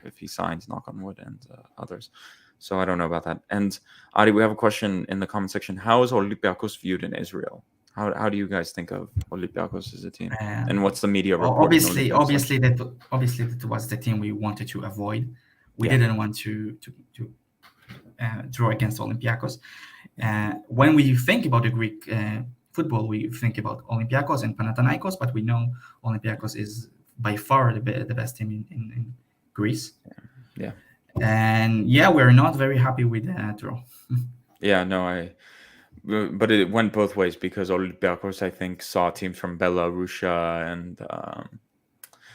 if he signs, knock on wood, and others. So I don't know about that. And Adi, we have a question in the comment section. How is Olympiacos viewed in Israel? How do you guys think of Olympiacos as a team? And what's the media report? Obviously that was the team we wanted to avoid. We didn't want to draw against Olympiacos. When we think about the Greek football, we think about Olympiacos and Panathinaikos, but we know Olympiacos is by far the best team in Greece. Yeah. And we're not very happy with that draw. But it went both ways because Olympiacos, I think, saw teams from Belarus and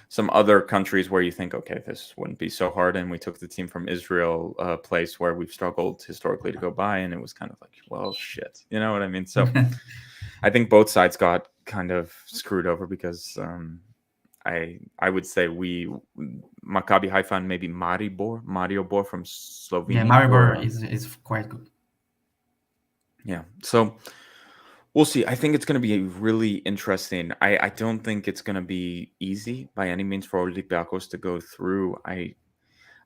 some other countries where you think, okay, this wouldn't be so hard. And we took the team from Israel, a place where we've struggled historically to go by. And it was kind of like, well, shit. You know what I mean? So I think both sides got kind of screwed over because I would say Maccabi Haifa and maybe Maribor from Slovenia. Yeah, Maribor is quite good. Yeah, so we'll see. I think it's going to be really interesting. I don't think it's going to be easy by any means for Olympiacos to go through. I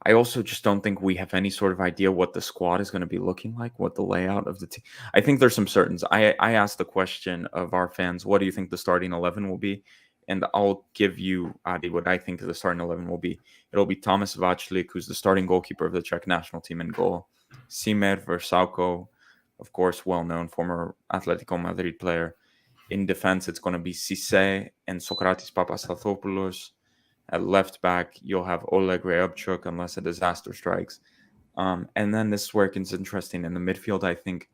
also just don't think we have any sort of idea what the squad is going to be looking like, what the layout of the team. I think there's some certains. I asked the question of our fans, what do you think the starting 11 will be? And I'll give you, Adi, what I think the starting 11 will be. It'll be Tomas Vaclik, who's the starting goalkeeper of the Czech national team in goal. Sime Vrsaljko, of course, well-known former Atletico Madrid player. In defense, it's going to be Cisse and Sokratis Papastathopoulos. At left back, you'll have Oleg Reabchuk, unless a disaster strikes. And then this is where it gets interesting. In the midfield, I think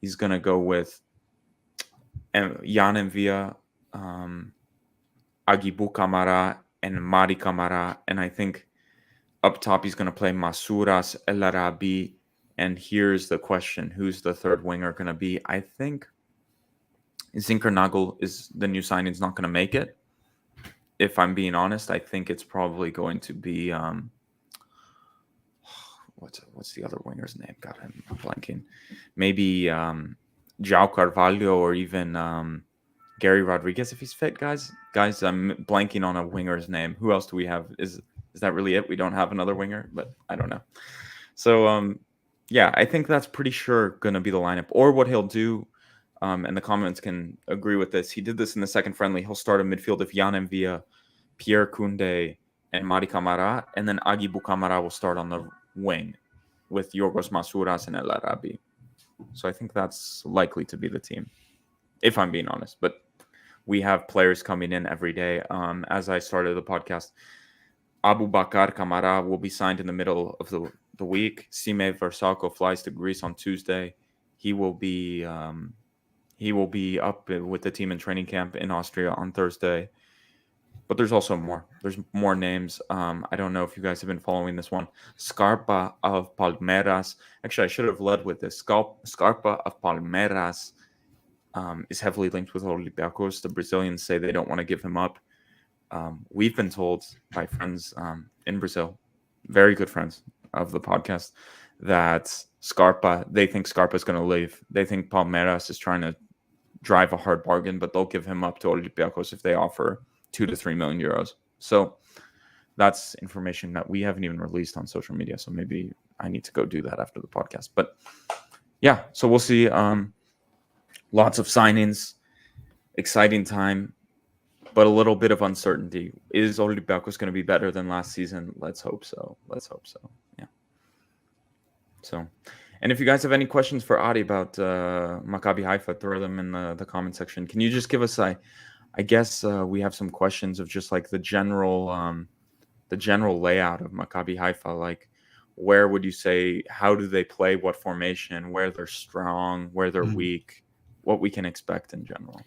he's going to go with Jan Envia, Aboubakar Kamara, and Mari Kamara. And I think up top, he's going to play Masouras, El Arabi. And here's the question. Who's the third winger going to be? I think Zinkernagel is the new signing. Is not going to make it. If I'm being honest, I think it's probably going to be what's the other winger's name? God, I'm blanking. Maybe João Carvalho or even Gary Rodriguez if he's fit, guys. Guys, I'm blanking on a winger's name. Who else do we have? is that really it? We don't have another winger, but I don't know. So, yeah, I think that's pretty sure going to be the lineup. Or what he'll do, and the comments can agree with this. He did this in the second friendly. He'll start a midfield of Jan Envia, Pierre Koundé, and Mari Kamara, and then Aboubakar Kamara will start on the wing with Yorgos Masouras and El Arabi. So I think that's likely to be the team, if I'm being honest. But we have players coming in every day. As I started the podcast, Aboubakar Kamara will be signed in the middle of the week. Sime Vrsaljko flies to Greece on Tuesday. He will be up with the team in training camp in Austria on Thursday. But there's also more. There's more names. I don't know if you guys have been following this one. Scarpa of Palmeiras. Actually, I should have led with this. Scarpa of Palmeiras is heavily linked with Olympiacos. The Brazilians say they don't want to give him up. We've been told by friends in Brazil, very good friends of the podcast, that they think Scarpa is going to leave. They think Palmeiras is trying to drive a hard bargain, but they'll give him up to Olympiacos if they offer 2 to 3 million euros. So that's information that we haven't even released on social media. So maybe I need to go do that after the podcast. But yeah, so we'll see. Lots of signings, exciting time, but a little bit of uncertainty. Is Olympiacos going to be better than last season? Let's hope so. Yeah. So, and if you guys have any questions for Adi about Maccabi Haifa, throw them in the comment section. Can you just give us I guess we have some questions of just like the general layout of Maccabi Haifa. Like, where would you say, how do they play, what formation, where they're strong, where they're weak, what we can expect in general?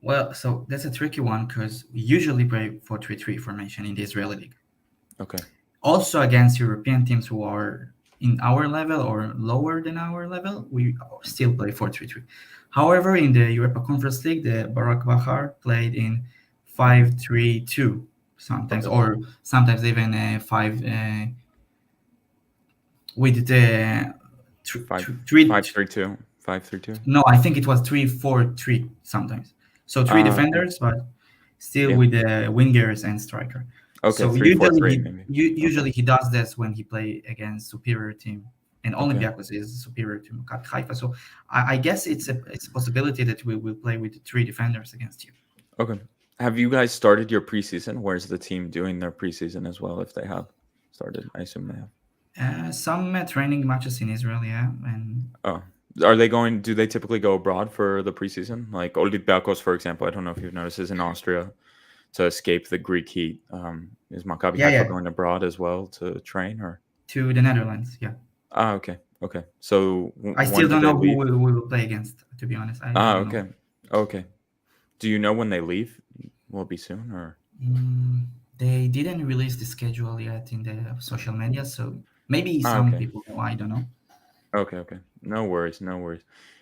Well, so that's a tricky one because we usually play 4-3-3 formation in the Israeli league. Okay. Also against European teams who are in our level or lower than our level, we still play 4-3-3. However, in the Europa Conference League, the Barak Bahar played in 5-3-2 sometimes, or sometimes even 5 with the 5-3-2. 5-3-2. No, I think it was 3-4-3 sometimes. So three defenders, but still with the wingers and striker. Okay, so 3-4-3 usually he does this when he play against superior team, and Olympiacos is superior to Maccabi Haifa. So I guess it's a possibility that we will play with 3 defenders against you. Okay. Have you guys started your preseason? Where's the team doing their preseason as well? If they have started, I assume they have. Some training matches in Israel, yeah, and are they going? Do they typically go abroad for the preseason? Like Olympiacos, for example. I don't know if you've noticed, is in Austria to escape the Greek heat. Is Maccabi Haifa going abroad as well to train, or to the Netherlands? Yeah. Okay. So I still don't know who we will play against. To be honest. Okay. Do you know when they leave? Will it be soon, or? They didn't release the schedule yet in the social media, so maybe some people know. I don't know. Okay. No worries.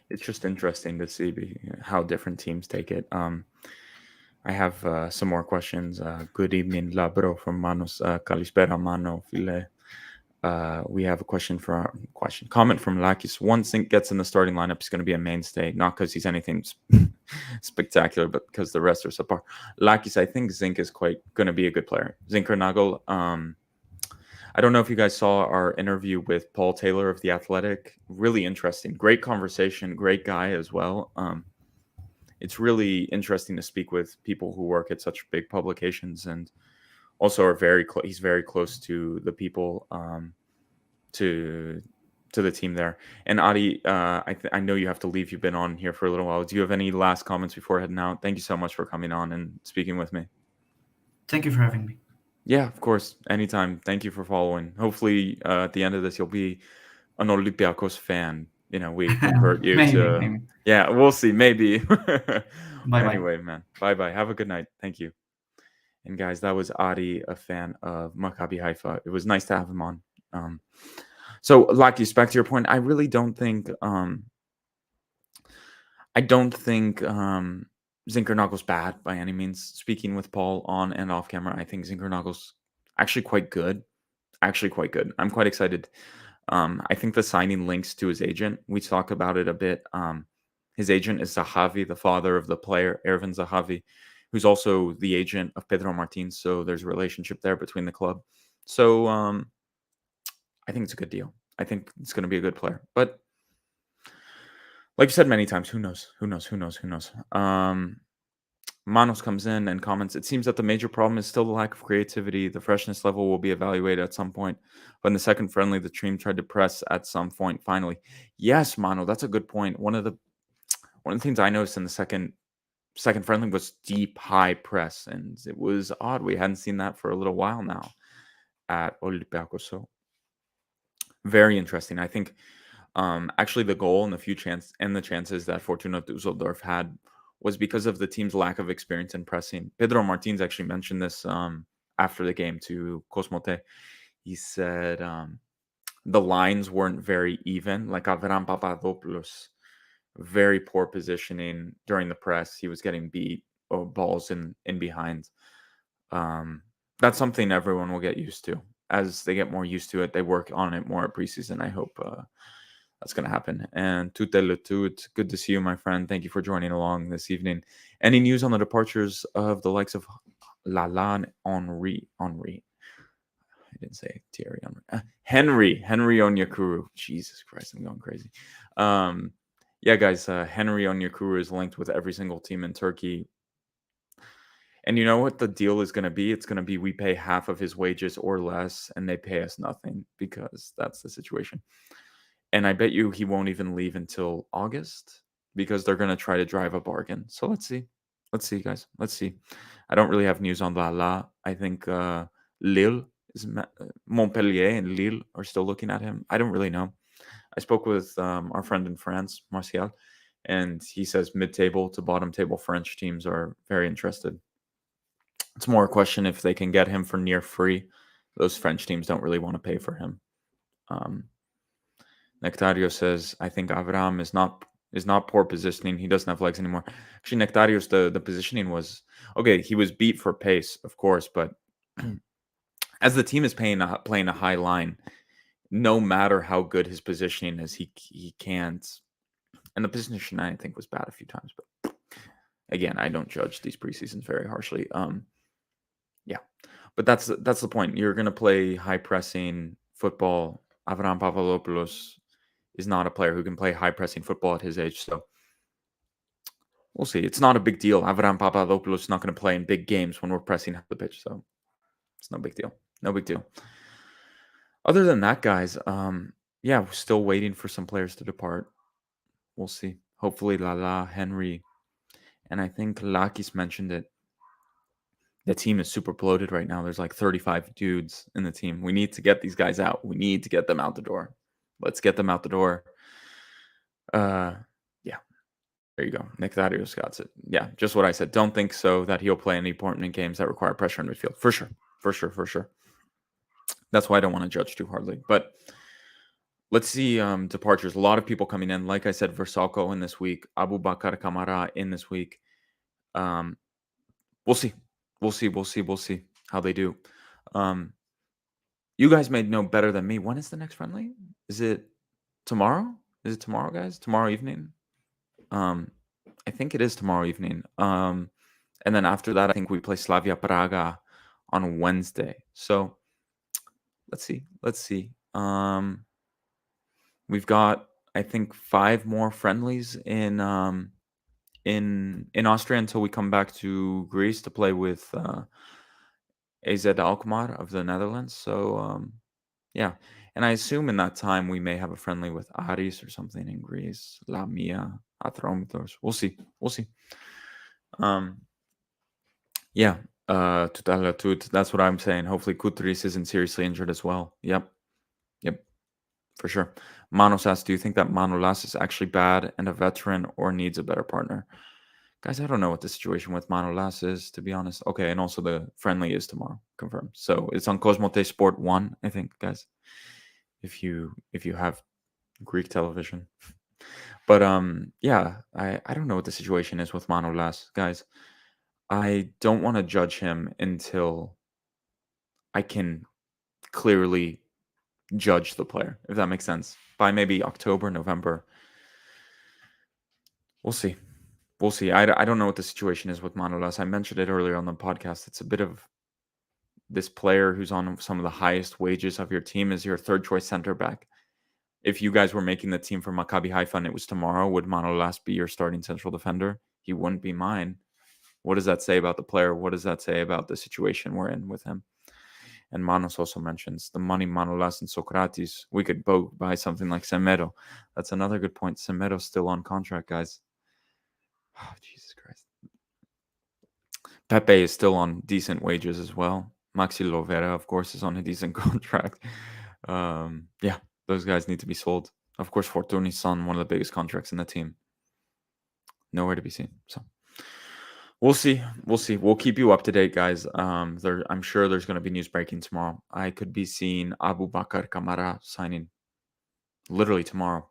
It's just interesting to see how different teams take it. I have some more questions. Good evening, Labro from Manos. Kalispera Mano File. We have a comment from Lakis. Once Zink gets in the starting lineup, he's going to be a mainstay, not because he's anything spectacular, but because the rest are subpar. Lakis, I think Zink is quite going to be a good player. Zinker Nagel. I don't know if you guys saw our interview with Paul Taylor of The Athletic. Really interesting. Great conversation. Great guy as well. It's really interesting to speak with people who work at such big publications and also are he's very close to the people, to the team there. And Adi, I know you have to leave. You've been on here for a little while. Do you have any last comments before heading out? Thank you so much for coming on and speaking with me. Thank you for having me. Yeah, of course. Anytime. Thank you for following. Hopefully, at the end of this, you'll be an Olympiacos fan. We convert you maybe. Yeah, we'll see. Maybe. Anyway, man. Bye-bye. Have a good night. Thank you. And guys, that was Adi, a fan of Maccabi Haifa. It was nice to have him on. So, Lakis, back to your point, I really don't think Zinkernagel's bad by any means. Speaking with Paul on and off camera, I think Zinkernagel's actually quite good. I'm quite excited. I think the signing links to his agent. We talk about it a bit. His agent is Zahavi, the father of the player, Ervin Zahavi. who's also the agent of Pedro Martins. So there's a relationship there between the club. So I think it's a good deal. I think it's going to be a good player. But like you said many times, who knows? Manos comes in and comments, it seems that the major problem is still the lack of creativity. The freshness level will be evaluated at some point. But in the second friendly, the team tried to press at some point finally. Yes, Mano, that's a good point. One of the things I noticed in the second friendly was deep high press, and it was odd. We hadn't seen that for a little while now at Olympiacos. So very interesting. I think actually the goal and the chances that Fortuna Dusseldorf had was because of the team's lack of experience in pressing. Pedro Martins actually mentioned this after the game to Cosmote. He said the lines weren't very even. Like Avram Papadopoulos, very poor positioning during the press. He was getting beat or balls in behind. That's something everyone will get used to. As they get more used to it, they work on it more at preseason. I hope that's going to happen. And tout le tout, good to see you, my friend. Thank you for joining along this evening. Any news on the departures of the likes of Lalan Henry? I didn't say Thierry Henry. Henry Onyekuru. Jesus Christ, I'm going crazy. Yeah, guys, Henry Onyekuru is linked with every single team in Turkey. And you know what the deal is going to be? It's going to be we pay half of his wages or less, and they pay us nothing because that's the situation. And I bet you he won't even leave until August because they're going to try to drive a bargain. So let's see. Let's see, guys. Let's see. I don't really have news on Lala. I think Lille, Montpellier and Lille are still looking at him. I don't really know. I spoke with our friend in France, Martial, and he says mid-table to bottom-table French teams are very interested. It's more a question if they can get him for near free. Those French teams don't really want to pay for him. Nectario says, I think Avram is not poor positioning. He doesn't have legs anymore. Actually, Nectario's the positioning was okay. He was beat for pace, of course, but as the team is playing a high line, no matter how good his positioning is, he can't. And the position I think was bad a few times, but again, I don't judge these preseasons very harshly. Yeah, but that's the point. You're going to play high pressing football. Avram Papadopoulos is not a player who can play high pressing football at his age. So we'll see. It's not a big deal. Avram Papadopoulos is not going to play in big games when we're pressing up the pitch. So it's no big deal. No big deal. Other than that, guys, yeah, we're still waiting for some players to depart. We'll see. Hopefully Lala, Henry, and I think Lakis mentioned it. The team is super bloated right now. There's like 35 dudes in the team. We need to get these guys out. We need to get them out the door. Let's get them out the door. Yeah. There you go. Nick Thaddeus got it. Yeah, just what I said. Don't think so that he'll play any important games that require pressure in midfield. For sure. That's why I don't want to judge too hardly. But let's see departures. A lot of people coming in. Like I said, Vrsaljko in this week. Aboubakar Kamara in this week. We'll see. We'll see how they do. You guys may know better than me. When is the next friendly? Is it tomorrow? Is it tomorrow, guys? Tomorrow evening? I think it is tomorrow evening. And then after that, I think we play Slavia Praga on Wednesday. So let's see. We've got, I think, 5 more friendlies in Austria until we come back to Greece to play with AZ Alkmaar of the Netherlands. So yeah, and I assume in that time we may have a friendly with Aris or something in Greece, Lamia, Atromitos. We'll see. Yeah, that's what I'm saying. Hopefully Kutris isn't seriously injured as well. Yep, for sure. Manos asks, do you think that Manolas is actually bad and a veteran or needs a better partner? Guys, I don't know what the situation with Manolas is, to be honest. Okay, and also the friendly is tomorrow, confirmed. So it's on Cosmote Sport 1, I think, guys, if you have Greek television. But yeah, I don't know what the situation is with Manolas, guys. I don't want to judge him until I can clearly judge the player, if that makes sense. By maybe October, November. We'll see. we'll see. I don't know what the situation is with Manolas. I mentioned it earlier on the podcast. It's a bit of this player who's on some of the highest wages of your team is your third choice center back. If you guys were making the team for Maccabi Haifa and it was tomorrow, would Manolas be your starting central defender? He wouldn't be mine. What does that say about the player? What does that say about the situation we're in with him? And Manos also mentions the money Manolas and Socrates. We could both buy something like Semedo. That's another good point. Semedo's still on contract, guys. Oh, Jesus Christ. Pepe is still on decent wages as well. Maxi Lovera, of course, is on a decent contract. Yeah, those guys need to be sold. Of course, Fortuni's on one of the biggest contracts in the team. Nowhere to be seen. So we'll see. We'll keep you up to date, guys. I'm sure there's going to be news breaking tomorrow. I could be seeing Aboubakar Kamara signing literally tomorrow.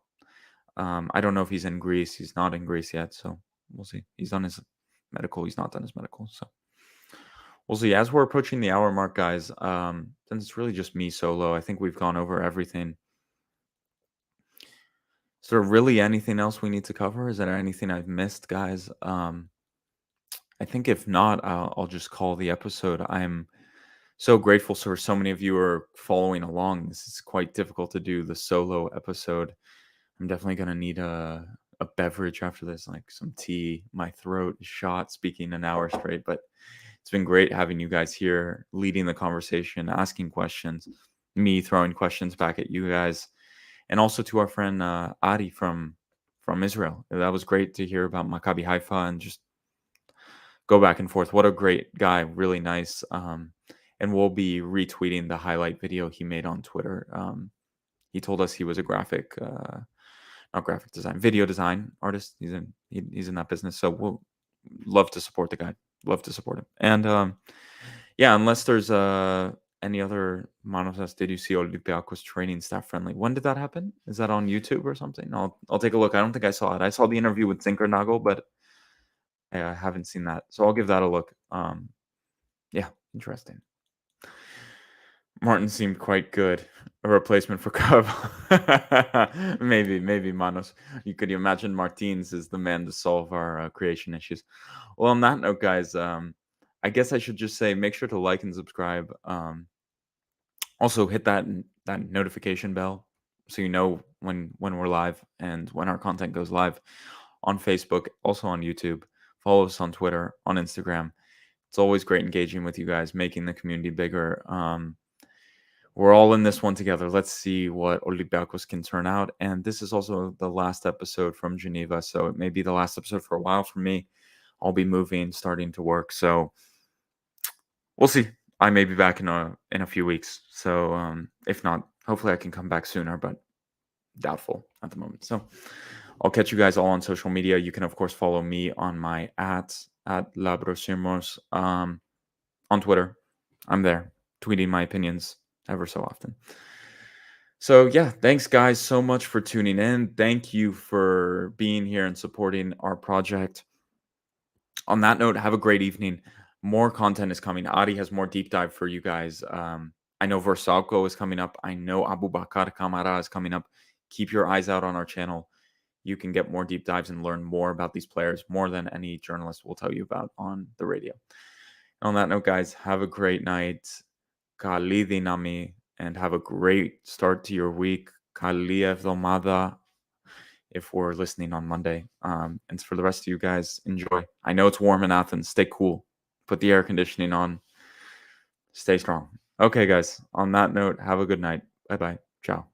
I don't know if he's in Greece. He's not in Greece yet, so we'll see. He's done his medical. He's not done his medical, so we'll see. As we're approaching the hour mark, guys, then it's really just me solo. I think we've gone over everything. Is there really anything else we need to cover? Is there anything I've missed, guys? I think if not, I'll just call the episode. I'm so grateful for so many of you are following along. This is quite difficult to do the solo episode. I'm definitely going to need a beverage after this, like some tea. My throat is shot speaking an hour straight, but it's been great having you guys here, leading the conversation, asking questions, me throwing questions back at you guys, and also to our friend Adi from Israel. That was great to hear about Maccabi Haifa and just go back and forth. What a great guy, really nice. And we'll be retweeting the highlight video he made on Twitter. He told us he was a video design artist. He's in that business. So we'll love to support the guy. Love to support him. And yeah, unless there's any other Manos, did you see Olympiacos training staff friendly? When did that happen? Is that on YouTube or something? I'll take a look. I don't think I saw it. I saw the interview with Zinkernagel, but I haven't seen that. So I'll give that a look. Yeah, interesting. Martin seemed quite good. A replacement for Cub. maybe Manos. You could imagine Martins is the man to solve our creation issues. Well, on that note, guys, I guess I should just say make sure to like and subscribe. Also, hit that notification bell so you know when we're live and when our content goes live on Facebook, also on YouTube. Follow us on Twitter, on Instagram. It's always great engaging with you guys, making the community bigger. We're all in this one together. Let's see what Olympiacos can turn out. And this is also the last episode from Geneva, so it may be the last episode for a while for me. I'll be moving, starting to work. So we'll see. I may be back in a few weeks. So if not, hopefully I can come back sooner, but doubtful at the moment. So I'll catch you guys all on social media. You can, of course, follow me on my at Lambros on Twitter. I'm there, tweeting my opinions ever so often. So yeah, thanks guys so much for tuning in. Thank you for being here and supporting our project. On that note, have a great evening. More content is coming. Adi has more deep dive for you guys. I know Vrsaljko is coming up. I know Aboubakar Kamara is coming up. Keep your eyes out on our channel. You can get more deep dives and learn more about these players, more than any journalist will tell you about on the radio. On that note, guys, have a great night. Kali dinami, and have a great start to your week. Kali evdomada, if we're listening on Monday. And for the rest of you guys, enjoy. I know it's warm in Athens. Stay cool. Put the air conditioning on. Stay strong. Okay, guys. On that note, have a good night. Bye-bye. Ciao.